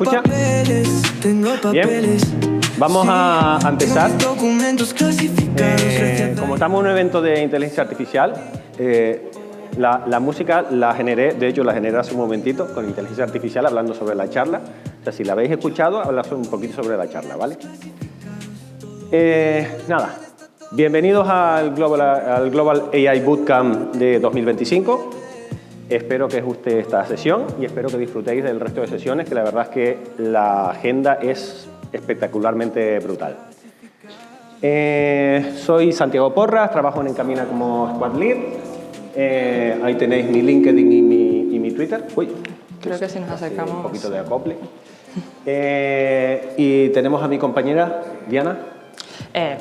escucha? Bien. Vamos a empezar. Como estamos en un evento de inteligencia artificial, la música la generé, de hecho la generé hace un momentito con inteligencia artificial hablando sobre la charla. O sea, si la habéis escuchado, hablas un poquito sobre la charla, ¿vale? Nada, bienvenidos al Global AI Bootcamp de 2025. Espero que os guste esta sesión y espero que disfrutéis del resto de sesiones, que la verdad es que la agenda es espectacularmente brutal. Soy Santiago Porras, trabajo en Encamina como Squad Lead. Ahí tenéis mi LinkedIn y mi Twitter. Uy, creo que si nos acercamos... Un poquito de acople. Y tenemos a mi compañera, Diana.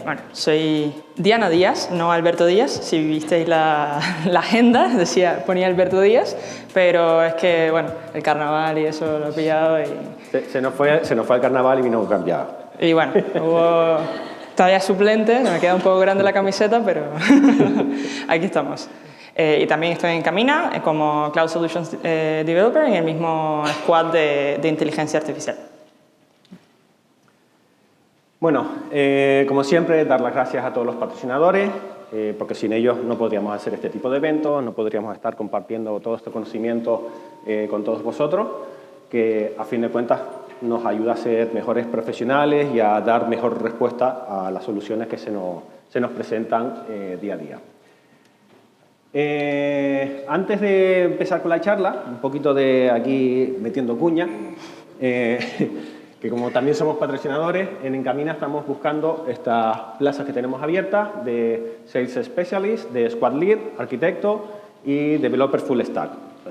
Bueno, soy Diana Díaz, no Alberto Díaz. Si visteis la agenda, ponía Alberto Díaz, pero es que, bueno, el carnaval y eso lo he pillado y... Se nos fue el carnaval y vino cambiado. Y bueno, hubo todavía suplente, me queda un poco grande la camiseta, pero aquí estamos. Y también estoy en Camina como Cloud Solutions Developer en el mismo squad de inteligencia artificial. Bueno, como siempre, dar las gracias a todos los patrocinadores, porque sin ellos no podríamos hacer este tipo de eventos, no podríamos estar compartiendo todo este conocimiento con todos vosotros, que a fin de cuentas nos ayuda a ser mejores profesionales y a dar mejor respuesta a las soluciones que se nos presentan día a día. Antes de empezar con la charla, un poquito de aquí metiendo cuña, que como también somos patrocinadores, en Encamina estamos buscando estas plazas que tenemos abiertas de Sales Specialist, de Squad Lead, Arquitecto y Developer Full Stack.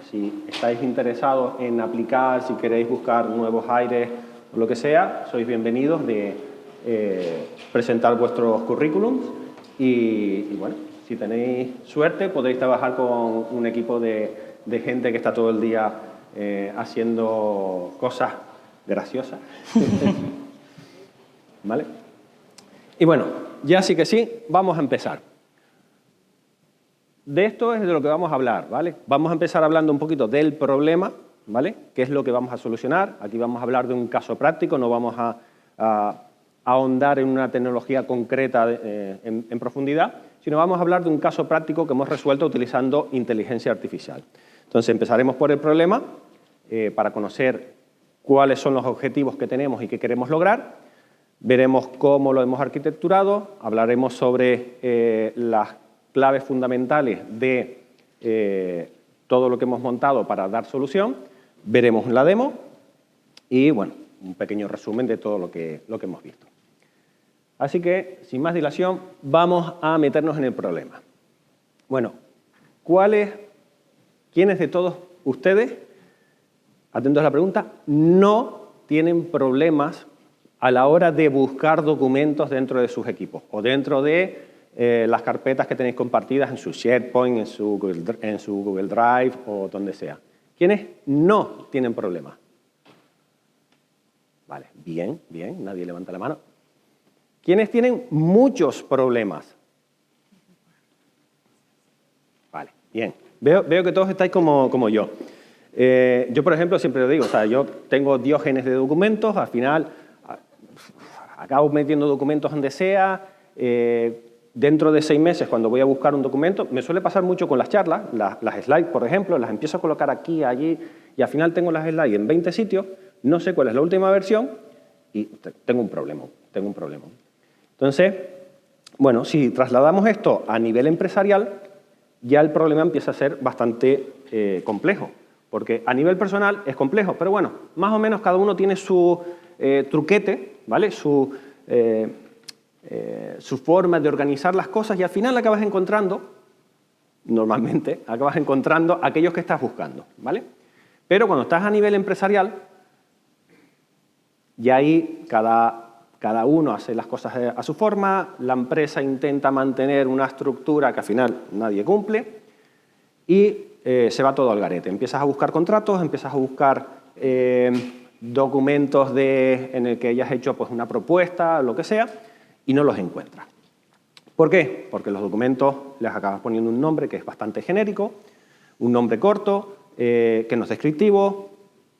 Si estáis interesados en aplicar, si queréis buscar nuevos aires o lo que sea, sois bienvenidos de presentar vuestros currículums y bueno, si tenéis suerte podéis trabajar con un equipo de gente que está todo el día haciendo cosas graciosas. ¿Vale? Y bueno, ya sí que sí, vamos a empezar. De esto es de lo que vamos a hablar, ¿vale? Vamos a empezar hablando un poquito del problema, ¿vale? ¿Qué es lo que vamos a solucionar? Aquí vamos a hablar de un caso práctico, no vamos a ahondar en una tecnología concreta en profundidad, sino vamos a hablar de un caso práctico que hemos resuelto utilizando inteligencia artificial. Entonces empezaremos por el problema para conocer cuáles son los objetivos que tenemos y que queremos lograr. Veremos cómo lo hemos arquitecturado, hablaremos sobre las claves fundamentales de todo lo que hemos montado para dar solución, veremos la demo y, bueno, un pequeño resumen de todo lo que hemos visto. Así que, sin más dilación, vamos a meternos en el problema. Bueno, ¿quiénes de todos ustedes, atentos a la pregunta, no tienen problemas a la hora de buscar documentos dentro de sus equipos o dentro de las carpetas que tenéis compartidas en su SharePoint, en su Google Drive o donde sea? ¿Quiénes no tienen problemas? Vale, bien, bien, nadie levanta la mano. ¿Quiénes tienen muchos problemas? Vale, bien. Veo que todos estáis como yo. Yo, por ejemplo, siempre lo digo, o sea, yo tengo diógenes de documentos, al final acabo metiendo documentos donde sea, dentro de 6 meses, cuando voy a buscar un documento, me suele pasar mucho con las charlas, las slides, por ejemplo, las empiezo a colocar aquí, allí, y al final tengo las slides en 20 sitios, no sé cuál es la última versión y tengo un problema. Entonces, bueno, si trasladamos esto a nivel empresarial, ya el problema empieza a ser bastante complejo, porque a nivel personal es complejo, pero bueno, más o menos cada uno tiene su truquete, ¿vale? Su forma de organizar las cosas y al final acabas encontrando, normalmente, aquellos que estás buscando, ¿vale? Pero cuando estás a nivel empresarial, ya ahí cada uno hace las cosas a su forma, la empresa intenta mantener una estructura que al final nadie cumple y se va todo al garete. Empiezas a buscar contratos, empiezas a buscar documentos en el que hayas hecho pues, una propuesta, lo que sea, y no los encuentras. ¿Por qué? Porque los documentos les acabas poniendo un nombre que es bastante genérico, un nombre corto, que no es descriptivo,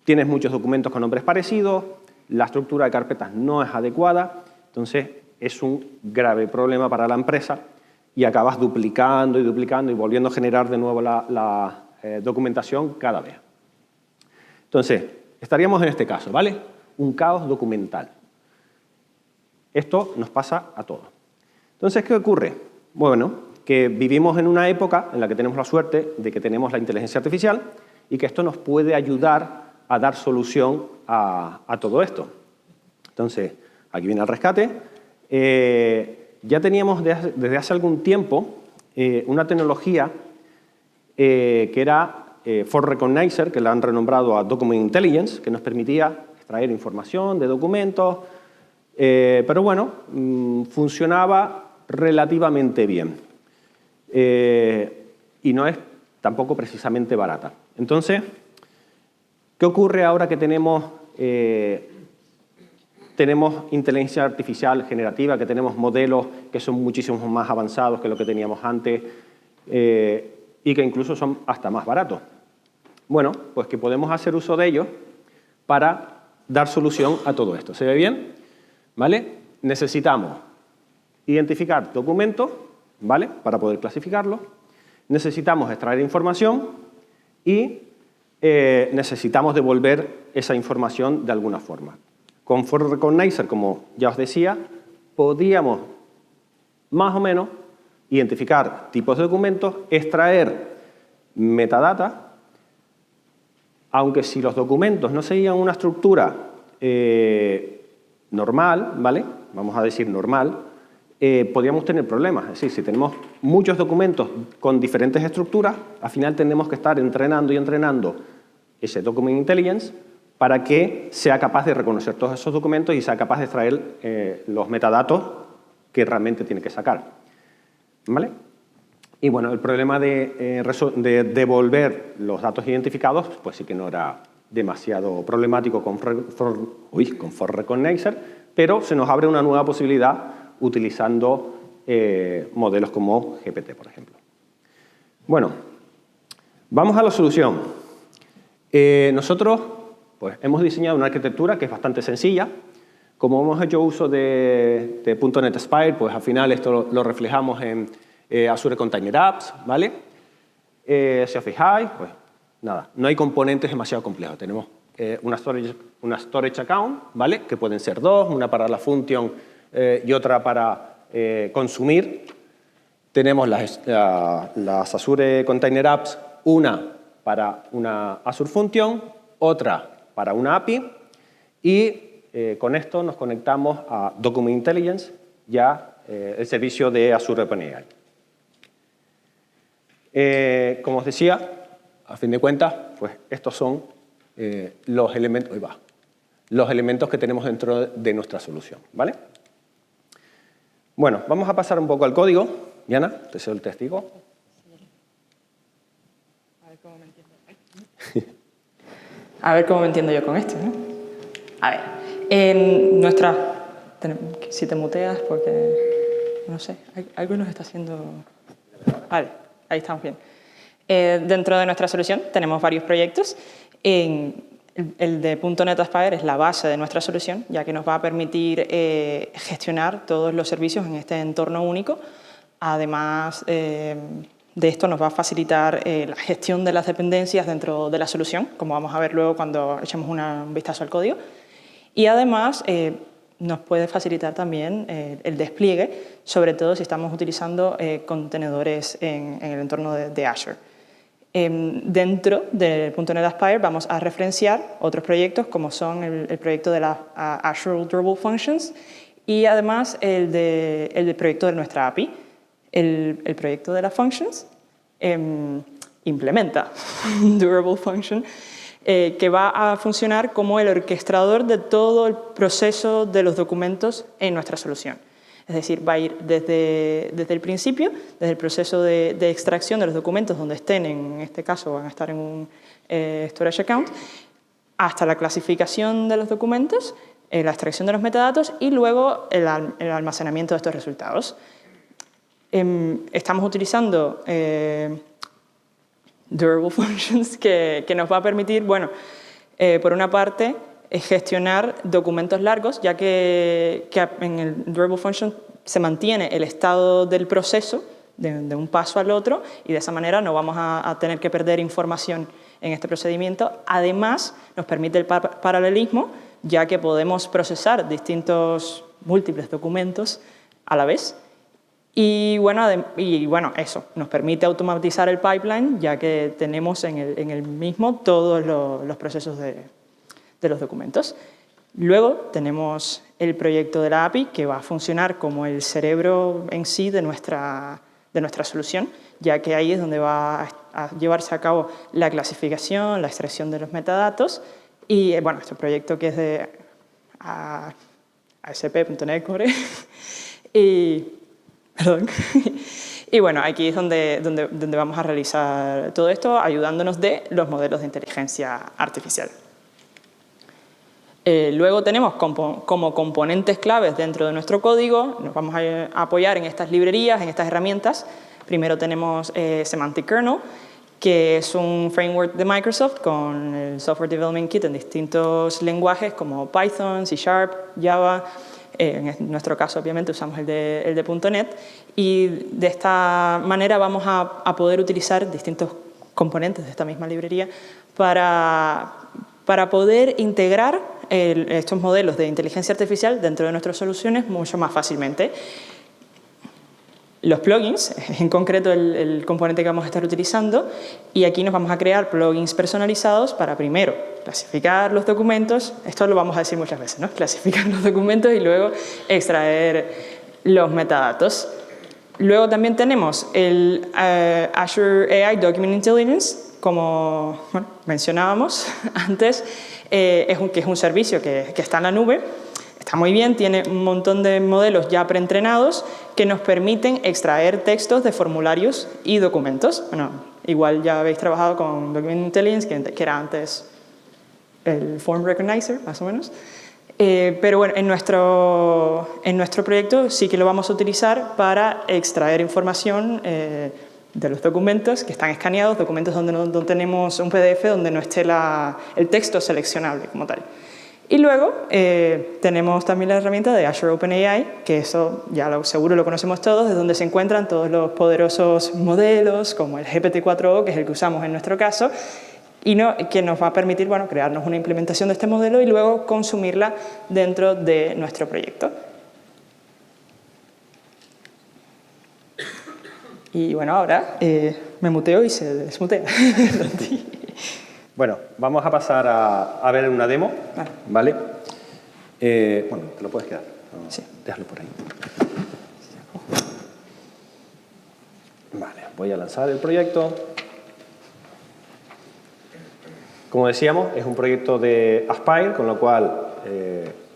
tienes muchos documentos con nombres parecidos, la estructura de carpetas no es adecuada, entonces es un grave problema para la empresa y acabas duplicando y duplicando y volviendo a generar de nuevo la documentación cada vez. Entonces, estaríamos en este caso, ¿vale? Un caos documental. Esto nos pasa a todos. Entonces, ¿qué ocurre? Bueno, que vivimos en una época en la que tenemos la suerte de que tenemos la inteligencia artificial y que esto nos puede ayudar a dar solución a todo esto. Entonces, aquí viene el rescate. Ya teníamos desde hace algún tiempo una tecnología que era For Recognizer, que la han renombrado a Document Intelligence, que nos permitía extraer información de documentos, pero bueno, funcionaba relativamente bien. Y no es tampoco precisamente barata. Entonces, ¿qué ocurre ahora que tenemos inteligencia artificial generativa, que tenemos modelos que son muchísimo más avanzados que lo que teníamos antes y que incluso son hasta más baratos? Bueno, pues que podemos hacer uso de ellos para dar solución a todo esto. ¿Se ve bien? ¿Vale? Necesitamos identificar documentos, ¿vale? Para poder clasificarlos. Necesitamos extraer información y necesitamos devolver esa información de alguna forma. Con For Recognizer, como ya os decía, podíamos más o menos identificar tipos de documentos, extraer metadata, aunque si los documentos no seguían una estructura normal, ¿vale? Vamos a decir normal, podríamos tener problemas. Es decir, si tenemos muchos documentos con diferentes estructuras, al final tenemos que estar entrenando y entrenando ese Document Intelligence para que sea capaz de reconocer todos esos documentos y sea capaz de extraer los metadatos que realmente tiene que sacar. ¿Vale? Y bueno, el problema de devolver los datos identificados, pues sí que no era demasiado problemático con For Recognizer, pero se nos abre una nueva posibilidad utilizando modelos como GPT, por ejemplo. Bueno, vamos a la solución. Nosotros pues, hemos diseñado una arquitectura que es bastante sencilla. Como hemos hecho uso de .NET Aspire, pues al final esto lo reflejamos en Azure Container Apps, ¿vale? Si os fijáis, pues nada, no hay componentes demasiado complejos. Tenemos una storage account, ¿vale? Que pueden ser dos, una para la function y otra para consumir. Tenemos las Azure Container Apps, una para una Azure Function, otra para una API y con esto nos conectamos a Document Intelligence, ya el servicio de Azure OpenAI. Como os decía, a fin de cuentas, pues estos son los elementos que tenemos dentro de nuestra solución, ¿vale? Bueno, vamos a pasar un poco al código. Diana, te cedo el testigo. A ver cómo me entiendo yo con esto, ¿no? A ver, si te muteas, porque, no sé, algo nos está haciendo... Vale, ahí estamos bien. Dentro de nuestra solución tenemos varios proyectos. El de .NET Aspire es la base de nuestra solución, ya que nos va a permitir gestionar todos los servicios en este entorno único. Además de esto, nos va a facilitar la gestión de las dependencias dentro de la solución, como vamos a ver luego cuando echemos un vistazo al código. Y además nos puede facilitar también el despliegue, sobre todo si estamos utilizando contenedores en el entorno de Azure. Dentro del .NET Aspire vamos a referenciar otros proyectos como son el proyecto de las Azure Durable Functions y además el proyecto de nuestra API. El proyecto de las Functions implementa Durable Function que va a funcionar como el orquestador de todo el proceso de los documentos en nuestra solución. Es decir, va a ir desde el principio, desde el proceso de extracción de los documentos donde estén, en este caso van a estar en un storage account, hasta la clasificación de los documentos, la extracción de los metadatos y luego el almacenamiento de estos resultados. Estamos utilizando Durable Functions que nos va a permitir, bueno, por una parte, es gestionar documentos largos, ya que en el Durable Function se mantiene el estado del proceso de un paso al otro y de esa manera no vamos a tener que perder información en este procedimiento. Además, nos permite el paralelismo, ya que podemos procesar múltiples documentos a la vez. Y bueno, eso nos permite automatizar el pipeline, ya que tenemos en el mismo todos los procesos de los documentos. Luego tenemos el proyecto de la API, que va a funcionar como el cerebro en sí de nuestra solución, ya que ahí es donde va a llevarse a cabo la clasificación, la extracción de los metadatos, y bueno, este proyecto que es de ASP.NET Core, y bueno, aquí es donde vamos a realizar todo esto, ayudándonos de los modelos de inteligencia artificial. Luego tenemos como componentes claves dentro de nuestro código, nos vamos a apoyar en estas librerías, en estas herramientas. Primero tenemos Semantic Kernel, que es un framework de Microsoft con el Software Development Kit en distintos lenguajes como Python, C#, Java. En nuestro caso, obviamente, usamos el de .NET. Y de esta manera vamos a poder utilizar distintos componentes de esta misma librería para poder integrar estos modelos de inteligencia artificial dentro de nuestras soluciones mucho más fácilmente. Los plugins, en concreto el componente que vamos a estar utilizando, y aquí nos vamos a crear plugins personalizados para primero clasificar los documentos, esto lo vamos a decir muchas veces, ¿no? Clasificar los documentos y luego extraer los metadatos. Luego también tenemos el Azure AI Document Intelligence, como mencionábamos antes, que es un servicio que está en la nube. Está muy bien, tiene un montón de modelos ya preentrenados que nos permiten extraer textos de formularios y documentos. Bueno, igual ya habéis trabajado con Document Intelligence, que era antes el Form Recognizer, más o menos. Pero bueno, en nuestro proyecto sí que lo vamos a utilizar para extraer información de los documentos que están escaneados, documentos donde no tenemos un PDF donde no esté el texto seleccionable como tal. Y luego tenemos también la herramienta de Azure OpenAI, que eso ya seguro lo conocemos todos, de donde se encuentran todos los poderosos modelos, como el GPT-4o, que es el que usamos en nuestro caso, y que nos va a permitir crearnos una implementación de este modelo y luego consumirla dentro de nuestro proyecto. Y bueno, ahora me muteo y se desmutea. Bueno, vamos a pasar a ver una demo, ¿vale? Bueno, te lo puedes quedar. No, sí. Déjalo por ahí. Vale, voy a lanzar el proyecto. Como decíamos, es un proyecto de Aspire, con lo cual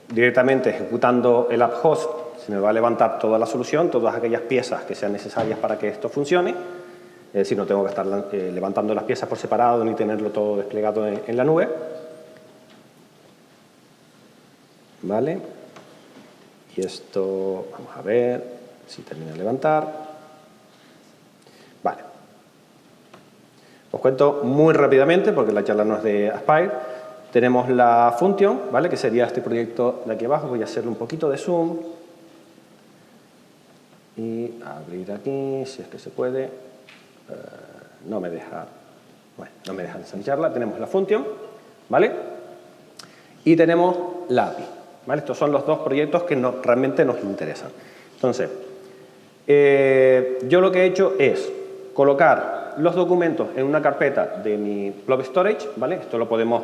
directamente ejecutando el app host se me va a levantar toda la solución, todas aquellas piezas que sean necesarias para que esto funcione. Es decir, no tengo que estar levantando las piezas por separado ni tenerlo todo desplegado en la nube. ¿Vale? Y esto, vamos a ver si termina de levantar. Vale. Os cuento muy rápidamente, porque la charla no es de Aspire. Tenemos la función, ¿vale? Que sería este proyecto de aquí abajo. Voy a hacerle un poquito de zoom. Y abrir aquí, si es que se puede. No me deja ensancharla. Tenemos la función, ¿vale? Y tenemos la API, ¿vale? Estos son los dos proyectos que realmente nos interesan. Entonces, yo lo que he hecho es colocar los documentos en una carpeta de mi Blob Storage, ¿vale? Esto lo podemos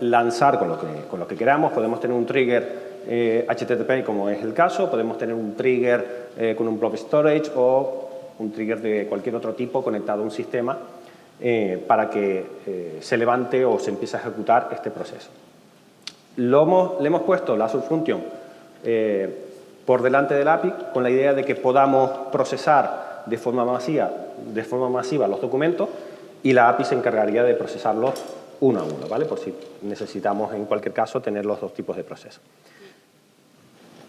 lanzar con lo que queramos. Podemos tener un trigger HTTP, como es el caso. Podemos tener un trigger con un Blob Storage o un trigger de cualquier otro tipo conectado a un sistema para que se levante o se empiece a ejecutar este proceso. Le hemos puesto la subfunción por delante del API con la idea de que podamos procesar de forma masiva los documentos y la API se encargaría de procesarlos uno a uno, ¿vale? Por si necesitamos en cualquier caso tener los dos tipos de procesos.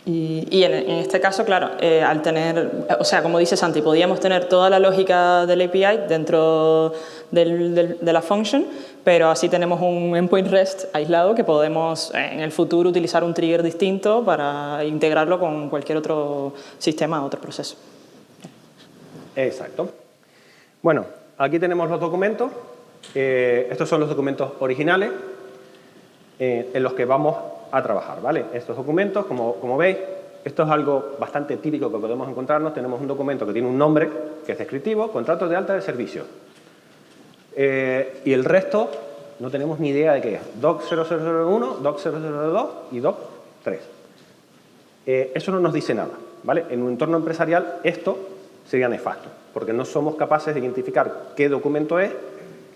Y en este caso, claro, al tener, o sea, como dice Santi, podíamos tener toda la lógica del API dentro de la function, pero así tenemos un endpoint REST aislado que podemos en el futuro utilizar un trigger distinto para integrarlo con cualquier otro sistema o otro proceso. Exacto. Bueno, aquí tenemos los documentos. Estos son los documentos originales en los que vamos a trabajar, ¿vale? Estos documentos, como veis, esto es algo bastante típico que podemos encontrarnos. Tenemos un documento que tiene un nombre, que es descriptivo, contratos de alta de servicio. Y el resto no tenemos ni idea de qué es. Doc 0001, Doc 0002 y Doc 3. Eso no nos dice nada, ¿vale? En un entorno empresarial esto sería nefasto, porque no somos capaces de identificar qué documento es,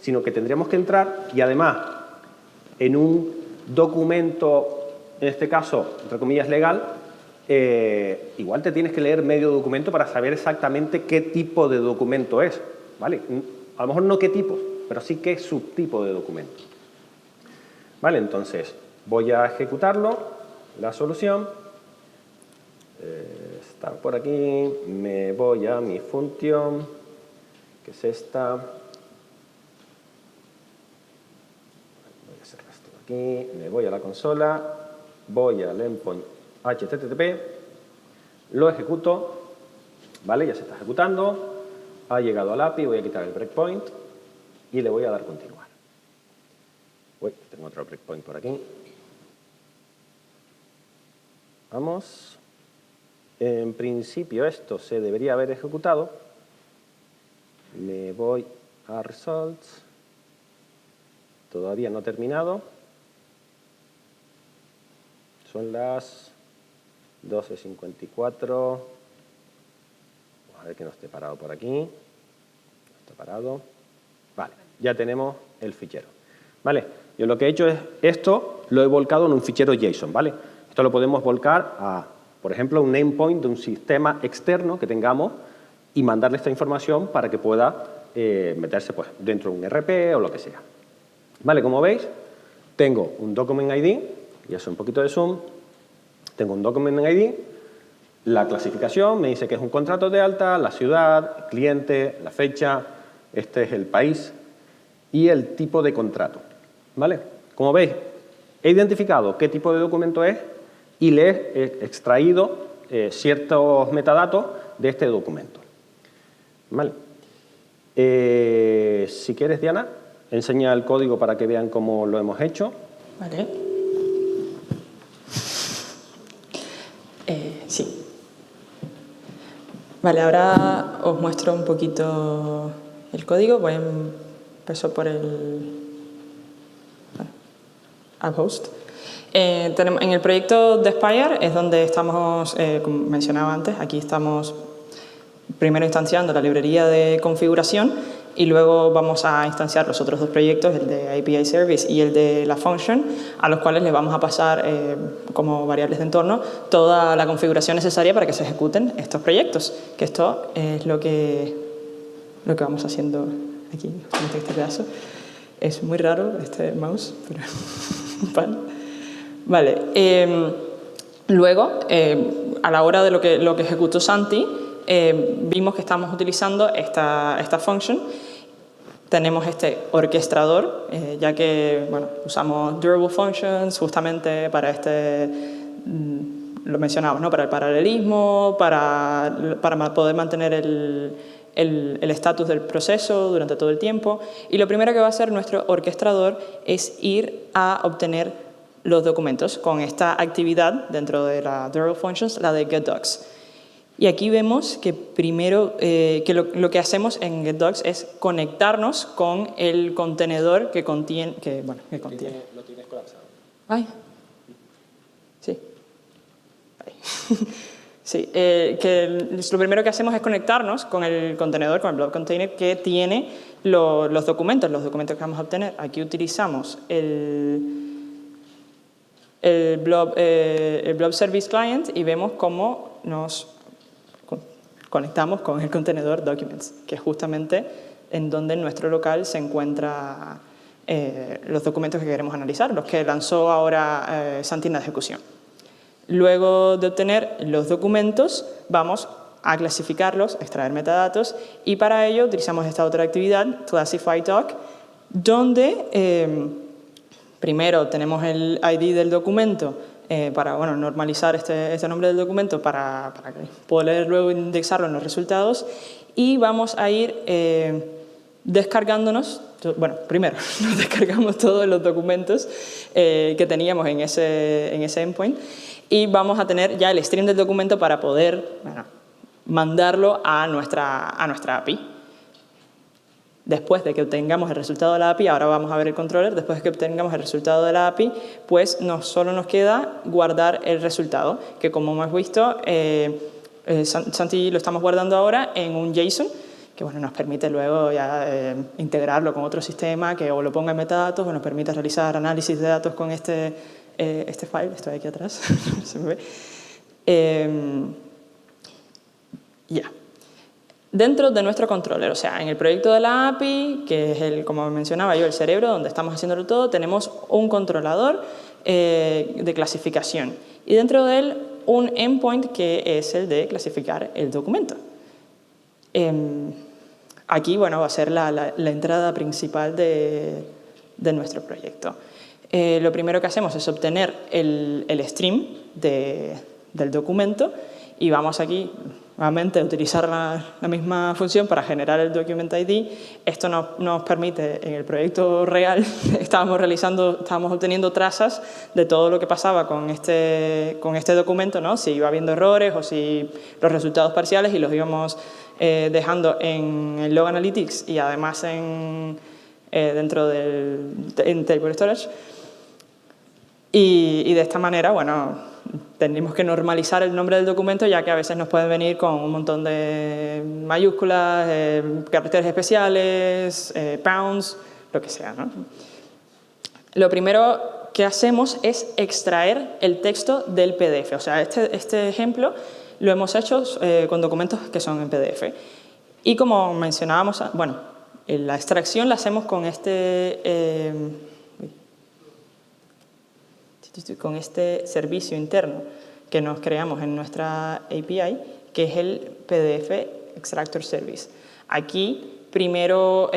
sino que tendríamos que entrar y además en un documento, en este caso, entre comillas, legal, igual te tienes que leer medio documento para saber exactamente qué tipo de documento es, ¿vale? A lo mejor no qué tipo, pero sí qué subtipo de documento. ¿Vale? Entonces, voy a ejecutarlo, la solución. Está por aquí, me voy a mi función, que es esta. Voy a cerrar esto aquí, me voy a la consola, voy al endpoint HTTP, lo ejecuto, ¿vale? Ya se está ejecutando, ha llegado al API, voy a quitar el breakpoint y le voy a dar continuar. Uy, tengo otro breakpoint por aquí. Vamos. En principio esto se debería haber ejecutado. Me voy a Results. Todavía no ha terminado. Son las 12:54. A ver que no esté parado por aquí. No está parado. Vale, ya tenemos el fichero. Vale, yo lo que he hecho es esto, lo he volcado en un fichero JSON, ¿vale? Esto lo podemos volcar a, por ejemplo, un endpoint de un sistema externo que tengamos y mandarle esta información para que pueda meterse pues, dentro de un RP o lo que sea. Vale, como veis, tengo un document ID, y eso un poquito de zoom, tengo un document ID, la clasificación me dice que es un contrato de alta, la ciudad, el cliente, la fecha, este es el país y el tipo de contrato. ¿Vale? Como veis, he identificado qué tipo de documento es y le he extraído ciertos metadatos de este documento. ¿Vale? Si quieres, Diana, enseña el código para que vean cómo lo hemos hecho. Vale. Sí. Vale, ahora os muestro un poquito el código. Voy a empezar por el AppHost. En el proyecto de Spire es donde estamos, como mencionaba antes, aquí estamos primero instanciando la librería de configuración y luego vamos a instanciar los otros dos proyectos, el de API Service y el de la Function, a los cuales les vamos a pasar como variables de entorno toda la configuración necesaria para que se ejecuten estos proyectos, que esto es lo que vamos haciendo aquí, en este pedazo. Es muy raro este mouse, pero vale. Luego, a la hora de lo que ejecutó Santi, vimos que estamos utilizando esta function. Tenemos este orquestador, ya que bueno, usamos durable functions justamente para lo mencionamos, ¿no? Para el paralelismo, para poder mantener el estatus del proceso durante todo el tiempo. Y lo primero que va a hacer nuestro orquestador es ir a obtener los documentos con esta actividad dentro de la durable functions, la de getDocs. Y aquí vemos que primero lo que hacemos en getDocs es conectarnos con el contenedor que contiene. Lo tienes colapsado. Ay. Sí. Ay. Sí, lo primero que hacemos es conectarnos con el contenedor, con el blob container que tiene los documentos que vamos a obtener. Aquí utilizamos el blob service client y vemos cómo nos conectamos con el contenedor documents, que es justamente en donde en nuestro local se encuentran los documentos que queremos analizar, los que lanzó ahora Santi en la ejecución. Luego de obtener los documentos, vamos a clasificarlos, extraer metadatos, y para ello utilizamos esta otra actividad, classify doc, donde primero tenemos el ID del documento para normalizar este nombre del documento para poder luego indexarlo en los resultados, y vamos a ir descargándonos, bueno, primero nos descargamos todos los documentos que teníamos en ese endpoint, y vamos a tener ya el stream del documento para poder mandarlo a nuestra API. Después de que obtengamos el resultado de la API, ahora vamos a ver el controller, después de que obtengamos el resultado de la API, pues solo nos queda guardar el resultado, que como hemos visto, Santi lo estamos guardando ahora en un JSON, que nos permite luego ya integrarlo con otro sistema que o lo ponga en metadatos o nos permite realizar análisis de datos con este file, esto de aquí atrás, se me ve. Dentro de nuestro controller, o sea, en el proyecto de la API, que es, como mencionaba yo, el cerebro, donde estamos haciéndolo todo, tenemos un controlador de clasificación. Y dentro de él, un endpoint que es el de clasificar el documento. Aquí, va a ser la entrada principal de nuestro proyecto. Lo primero que hacemos es obtener el stream del documento, y vamos aquí nuevamente a utilizar la misma función para generar el document ID. Esto nos permite, en el proyecto real, estábamos obteniendo trazas de todo lo que pasaba con este documento, ¿no? Si iba habiendo errores o si los resultados parciales, y los íbamos dejando en el Log Analytics y además dentro en Table Storage. Y de esta manera, tenemos que normalizar el nombre del documento, ya que a veces nos pueden venir con un montón de mayúsculas, caracteres especiales, pounds, lo que sea, ¿no? Lo primero que hacemos es extraer el texto del PDF. O sea, este ejemplo lo hemos hecho con documentos que son en PDF. Y como mencionábamos, la extracción la hacemos con con este servicio interno que nos creamos en nuestra API, que es el PDF Extractor Service. Aquí primero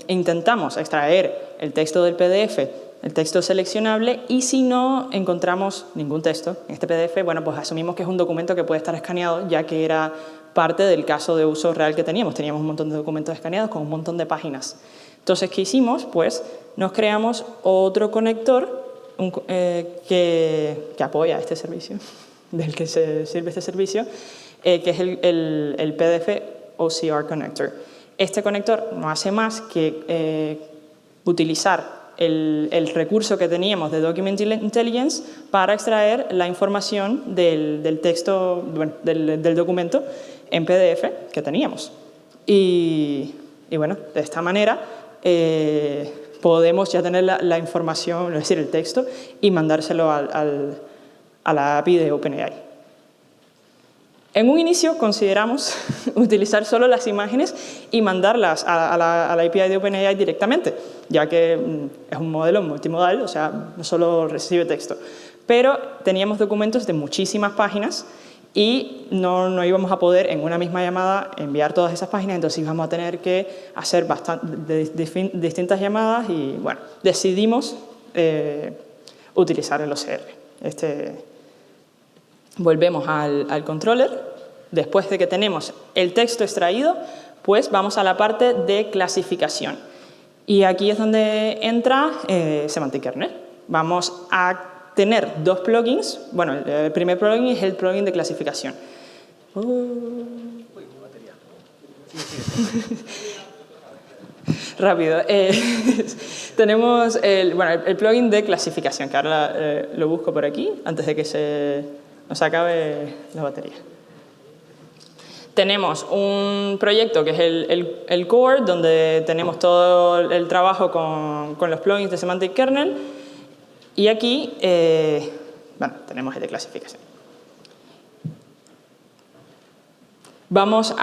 intentamos extraer el texto del PDF, el texto seleccionable, y si no encontramos ningún texto en este PDF, pues asumimos que es un documento que puede estar escaneado, ya que era parte del caso de uso real que teníamos. Teníamos un montón de documentos escaneados con un montón de páginas. Entonces, ¿qué hicimos? Pues nos creamos otro conector que apoya este servicio, del que se sirve este servicio, que es el PDF OCR Connector. Este conector no hace más que utilizar el recurso que teníamos de Document Intelligence para extraer la información del texto, del documento en PDF que teníamos. Y de esta manera podemos ya tener la información, es decir, el texto, y mandárselo a la API de OpenAI. En un inicio consideramos utilizar solo las imágenes y mandarlas a la API de OpenAI directamente, ya que es un modelo multimodal, o sea, no solo recibe texto. Pero teníamos documentos de muchísimas páginas y no íbamos a poder en una misma llamada enviar todas esas páginas, entonces íbamos a tener que hacer distintas llamadas y decidimos utilizar el OCR. Volvemos al controller. Después de que tenemos el texto extraído, pues vamos a la parte de clasificación. Y aquí es donde entra Semantic Kernel. Vamos a tener dos plugins. El primer plugin es el plugin de clasificación. Rápido. Tenemos el plugin de clasificación, que ahora lo busco por aquí, antes de que se nos acabe la batería. Tenemos un proyecto que es el core, donde tenemos todo el trabajo con los plugins de Semantic Kernel. Y aquí tenemos el de clasificación. Vamos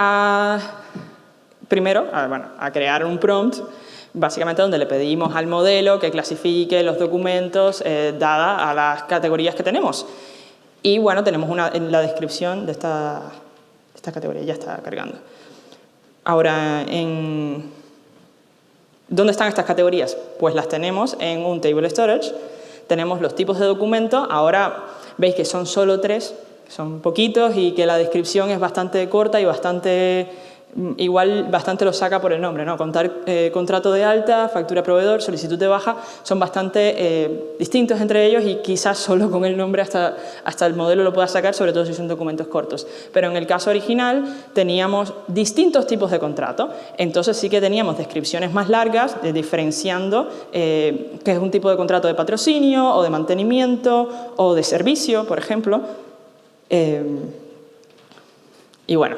primero a crear un prompt, básicamente donde le pedimos al modelo que clasifique los documentos dada a las categorías que tenemos. Y tenemos en la descripción de esta categoría, ya está cargando. Ahora, en ¿Dónde están estas categorías? Pues las tenemos en un table storage. Tenemos los tipos de documento. Ahora veis que son solo 3, son poquitos y que la descripción es bastante corta y bastante lo saca por el nombre, ¿no? Contrato de alta, factura proveedor, solicitud de baja, son bastante distintos entre ellos y quizás solo con el nombre hasta el modelo lo pueda sacar, sobre todo si son documentos cortos. Pero en el caso original teníamos distintos tipos de contrato, entonces sí que teníamos descripciones más largas, diferenciando qué es un tipo de contrato de patrocinio o de mantenimiento o de servicio, por ejemplo. Y bueno,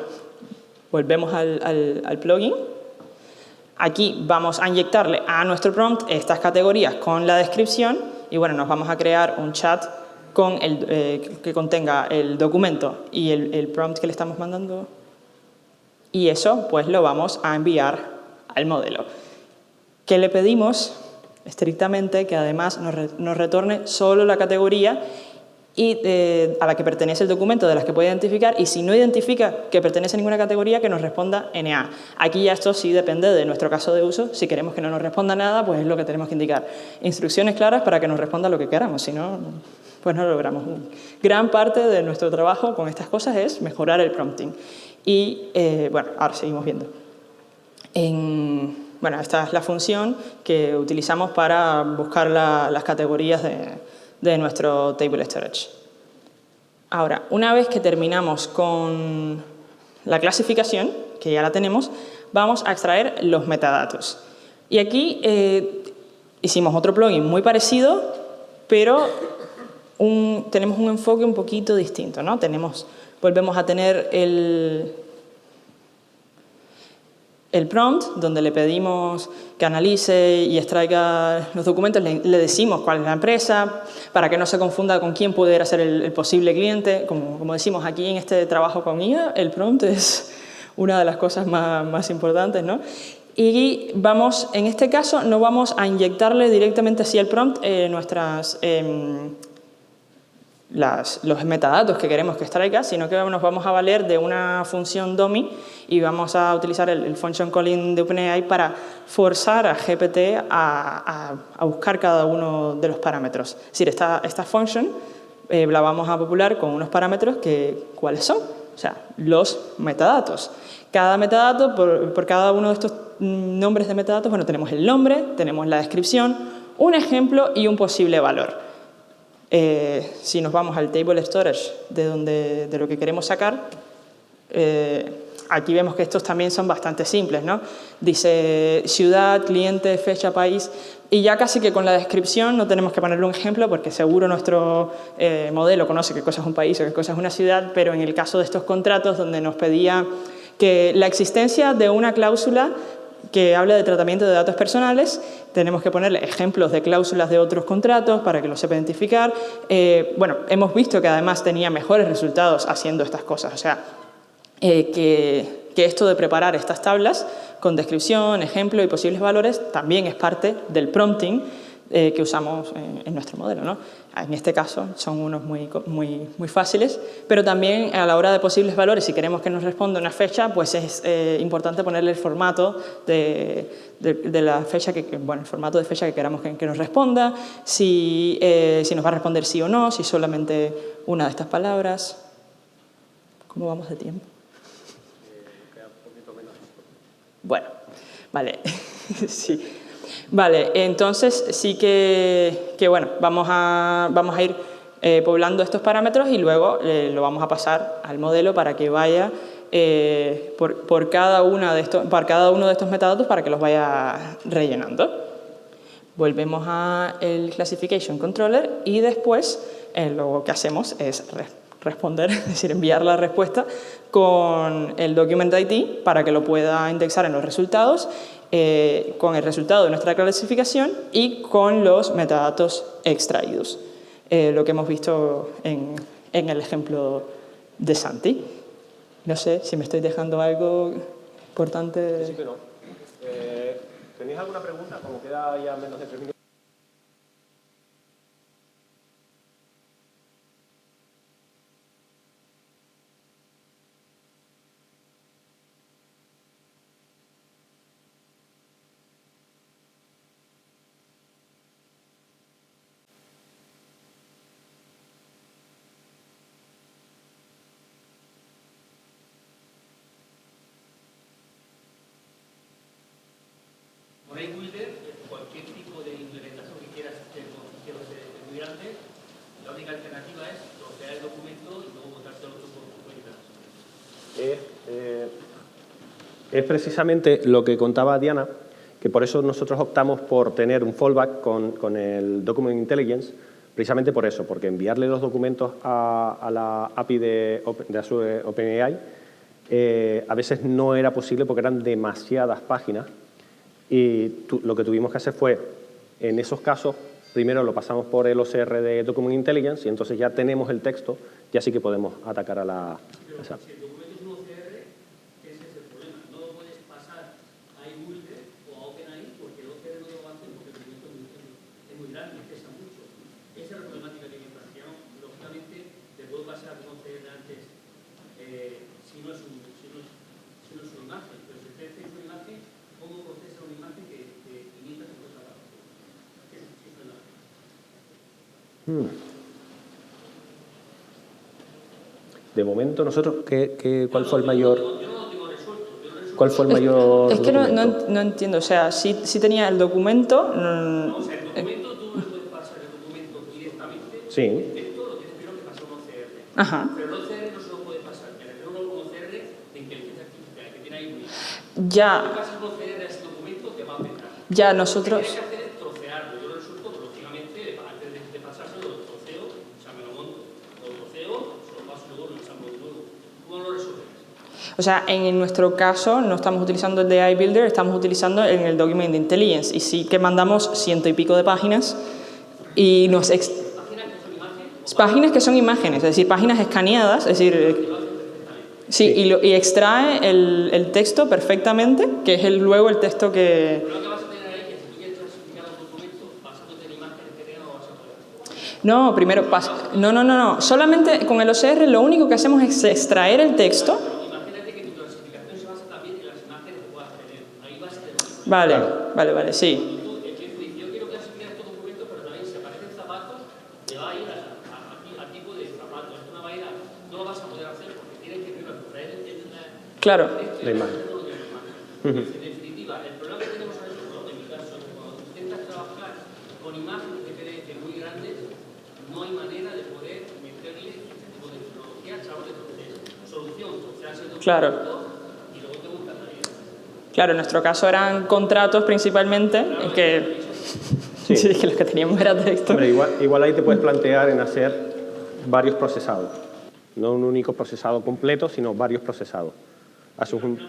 volvemos al plugin. Aquí vamos a inyectarle a nuestro prompt estas categorías con la descripción y bueno, nos vamos a crear un chat con que contenga el documento y el prompt que le estamos mandando. Y eso pues lo vamos a enviar al modelo. ¿Qué le pedimos? Estrictamente que además nos retorne solo la categoría a la que pertenece el documento, de las que puede identificar, y si no identifica que pertenece a ninguna categoría, que nos responda NA. Aquí ya esto sí depende de nuestro caso de uso. Si queremos que no nos responda nada, pues es lo que tenemos que indicar. Instrucciones claras para que nos responda lo que queramos, si no, pues no lo logramos. Gran parte de nuestro trabajo con estas cosas es mejorar el prompting. Y bueno, ahora seguimos viendo. Bueno, esta es la función que utilizamos para buscar las categorías de nuestro table storage. Ahora, una vez que terminamos con la clasificación, que ya la tenemos, vamos a extraer los metadatos. Y aquí hicimos otro plugin muy parecido, pero tenemos un enfoque un poquito distinto, ¿no? Volvemos a tener el prompt, donde le pedimos que analice y extraiga los documentos, le decimos cuál es la empresa, para que no se confunda con quién pudiera ser el posible cliente. Como decimos aquí en este trabajo con IA, el prompt es una de las cosas más importantes, ¿no? Y en este caso, no vamos a inyectarle directamente así al prompt los metadatos que queremos que extraiga, sino que nos vamos a valer de una función dummy y vamos a utilizar el function calling de OpenAI para forzar a GPT a buscar cada uno de los parámetros. Es decir, esta function la vamos a popular con unos parámetros ¿cuáles son? O sea, los metadatos. Cada metadato, por cada uno de estos nombres de metadatos, bueno, tenemos el nombre, tenemos la descripción, un ejemplo y un posible valor. Si nos vamos al table storage de lo que queremos sacar, aquí vemos que estos también son bastante simples, ¿no? Dice ciudad, cliente, fecha, país, y ya casi que con la descripción no tenemos que ponerle un ejemplo porque seguro nuestro modelo conoce qué cosa es un país o qué cosa es una ciudad, pero en el caso de estos contratos donde nos pedía que la existencia de una cláusula que habla de tratamiento de datos personales, tenemos que ponerle ejemplos de cláusulas de otros contratos para que lo sepa identificar. Bueno, hemos visto que además tenía mejores resultados haciendo estas cosas, o sea, que esto de preparar estas tablas con descripción, ejemplo y posibles valores también es parte del prompting que usamos en nuestro modelo, ¿no? En este caso son unos muy fáciles, pero también a la hora de posibles valores, si queremos que nos responda una fecha, pues es importante ponerle el formato de la fecha, el formato de fecha que queramos que nos responda, si nos va a responder sí o no, si solamente una de estas palabras. ¿Cómo vamos de tiempo? Queda un poquito menos. Bueno, vale, sí. Vale, entonces sí que bueno, vamos a ir poblando estos parámetros y luego lo vamos a pasar al modelo para que vaya por cada uno de estos metadatos para que los vaya rellenando. Volvemos al Classification Controller y después lo que hacemos es responder, es decir, enviar la respuesta con el Document ID para que lo pueda indexar en los resultados, con el resultado de nuestra clasificación y con los metadatos extraídos. Lo que hemos visto en el ejemplo de Santi. No sé si me estoy dejando algo importante. Sí que no. ¿Tenéis alguna pregunta? Como queda ya menos de 3 minutos. alternativa es trocear el documento y luego botárselo por cuentas. Es precisamente lo que contaba Diana, que por eso nosotros optamos por tener un fallback con el Document Intelligence, precisamente por eso, porque enviarle los documentos a la API de Azure OpenAI a veces no era posible porque eran demasiadas páginas y lo que tuvimos que hacer fue, en esos casos, primero lo pasamos por el OCR de Document Intelligence y entonces ya tenemos el texto, ya sí que podemos atacar a la... Pero si el documento es un OCR, ese es el problema. No lo puedes pasar a iBuilder o a OpenAI porque el OCR no lo va a hacer porque el documento es muy grande y pesa mucho. Esa es la problemática que me plantearon. Lógicamente, te puedo pasar un OCR antes si no es una imagen. Pero si usted hace una imagen, ¿cómo procesa una imagen que 500 cosas abajo? Es una imagen. De momento, nosotros, ¿cuál fue el mayor...? ¿Cuál fue el mayor Es que documento? no entiendo, o sea, sí tenía el documento... O sea, el documento tú le puedes pasar el documento directamente. Sí. El texto lo tienes primero que pasar a un OCR. Ajá. Pero el OCR no se lo puede pasar. Me refiero a un OCR de inteligencia artificial que tiene ahí un Si Ya, pasas un OCR a ese documento, te va a petar. ya Lo que nosotros... tienes que hacer es trocearlo. Yo lo resulto, lógicamente, antes de pasárselo, lo troceo, o sea, me lo monto. Lo troceo, se lo paso y luego lo ensamblo de nuevo. ¿Cómo lo resuelves? O sea, en nuestro caso no estamos utilizando el de iBuilder, estamos utilizando en el Document Intelligence y sí que mandamos 100 y pico de páginas y nos... Páginas que son imágenes, es decir, páginas escaneadas, es decir... Sí, y extrae el texto perfectamente, que es luego el texto que... Pero lo que vas a tener ahí es que si tú quieres clasificar un documento, basándote en imágenes que tengan, no vas a poder. No, primero... No. Solamente con el OCR lo único que hacemos es extraer el texto. Imagínate que tu clasificación se basa también en las imágenes que puedas tener. Ahí vas a tener. Vale, sí. Y tú, el jefe dice, yo quiero clasificar estos documentos, pero también si aparecen zapatos, te va a ir a tipo de zapatos. Esto no va a ir no lo vas a poder hacer porque tienes que primero traer Claro. La imagen. En definitiva, el problema que tenemos ahora mismo, en mi caso, es que cuando intentas trabajar con imágenes de PDF muy grandes, no hay manera de poder meterle este tipo de tecnología, salvo de proceso. Solución, trocearse el documento Claro. y luego te buscas la vida. Claro, en nuestro caso eran contratos principalmente, que... Sí, que lo que teníamos era texto. Hombre, igual ahí te puedes plantear en hacer varios procesados. No un único procesado completo, sino varios procesados. Haces un...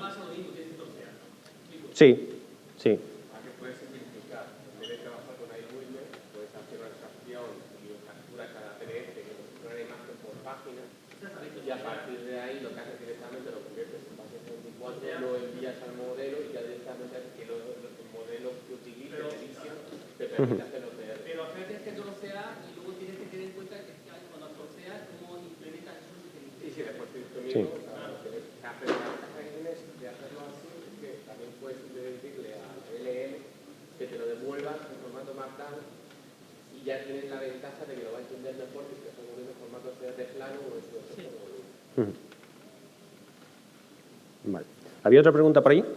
Sí. ¿A qué puedes simplificar? En vez de trabajar con iBuilder, puedes hacer una extracción y captura cada PDF que es una imagen por página y a partir de ahí lo que haces directamente lo conviertes en base 24, lo envías al modelo y ya directamente el modelo que utilice Edition te permite hacer OCR. Pero al final tienes que trocear y luego tienes que tener en cuenta que cuando troceas, cómo implementas esos Y si después tú mismo, claro, que haces las imágenes de hacerlo así, que también puedes decirle al LM que te lo devuelva en formato Markdown y ya tienes la ventaja de que lo va a entender mejor que si lo estás moviendo en formato de plano o en su volumen. Vale. ¿Había otra pregunta por ahí? Mi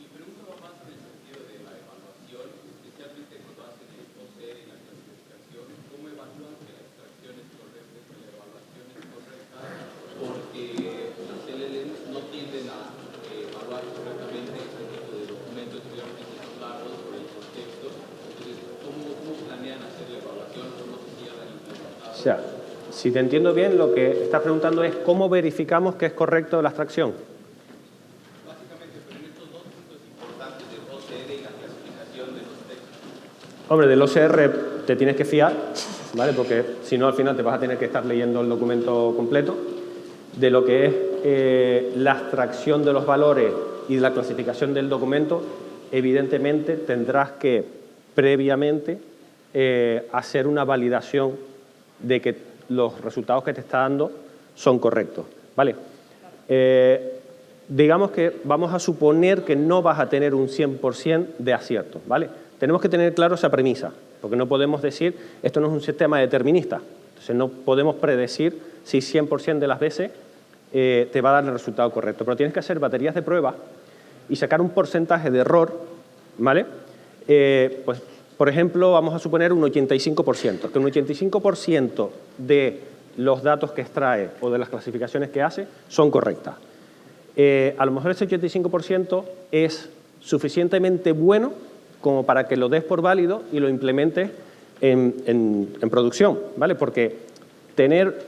pregunta va más en el sentido de la evaluación, especialmente cuando hacen el OCR y la clasificación. ¿Cómo evalúan que la extracción es correcta y que la evaluación es correcta? Porque las LLMs no tienden a evaluar correctamente este tipo de documentos, especialmente si son largos por el contexto. Entonces, ¿cómo planean hacer la evaluación? ¿Cómo se cierran implementar? O sea, si te entiendo bien, lo que estás preguntando es cómo verificamos que es correcto la extracción. Básicamente, pero en estos dos puntos importantes del OCR y la clasificación de los textos. Hombre, del OCR te tienes que fiar, ¿vale? Porque si no, al final te vas a tener que estar leyendo el documento completo. De lo que es la extracción de los valores y la clasificación del documento, evidentemente tendrás que previamente hacer una validación de que los resultados que te está dando son correctos, ¿vale? Digamos que vamos a suponer que no vas a tener un 100% de acierto, ¿vale? Tenemos que tener claro esa premisa, porque no podemos decir, esto no es un sistema determinista, entonces no podemos predecir si 100% de las veces te va a dar el resultado correcto, pero tienes que hacer baterías de pruebas y sacar un porcentaje de error, ¿vale? Pues, por ejemplo, vamos a suponer un 85%, que un 85% de los datos que extrae o de las clasificaciones que hace son correctas. A lo mejor ese 85% es suficientemente bueno como para que lo des por válido y lo implementes en producción, ¿vale? Porque tener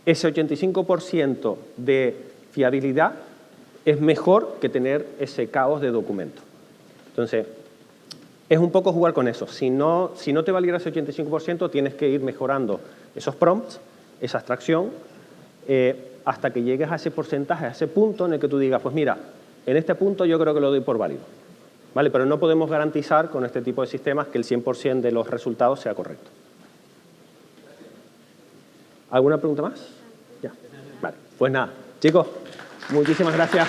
ese 85% de fiabilidad es mejor que tener ese caos de documento. Entonces, es un poco jugar con eso. Si no te valiera ese 85%, tienes que ir mejorando esos prompts, esa abstracción, hasta que llegues a ese porcentaje, a ese punto en el que tú digas, pues mira, en este punto yo creo que lo doy por válido. ¿Vale? Pero no podemos garantizar con este tipo de sistemas que el 100% de los resultados sea correcto. ¿Alguna pregunta más? Ya. Vale. Pues nada, chicos, muchísimas gracias.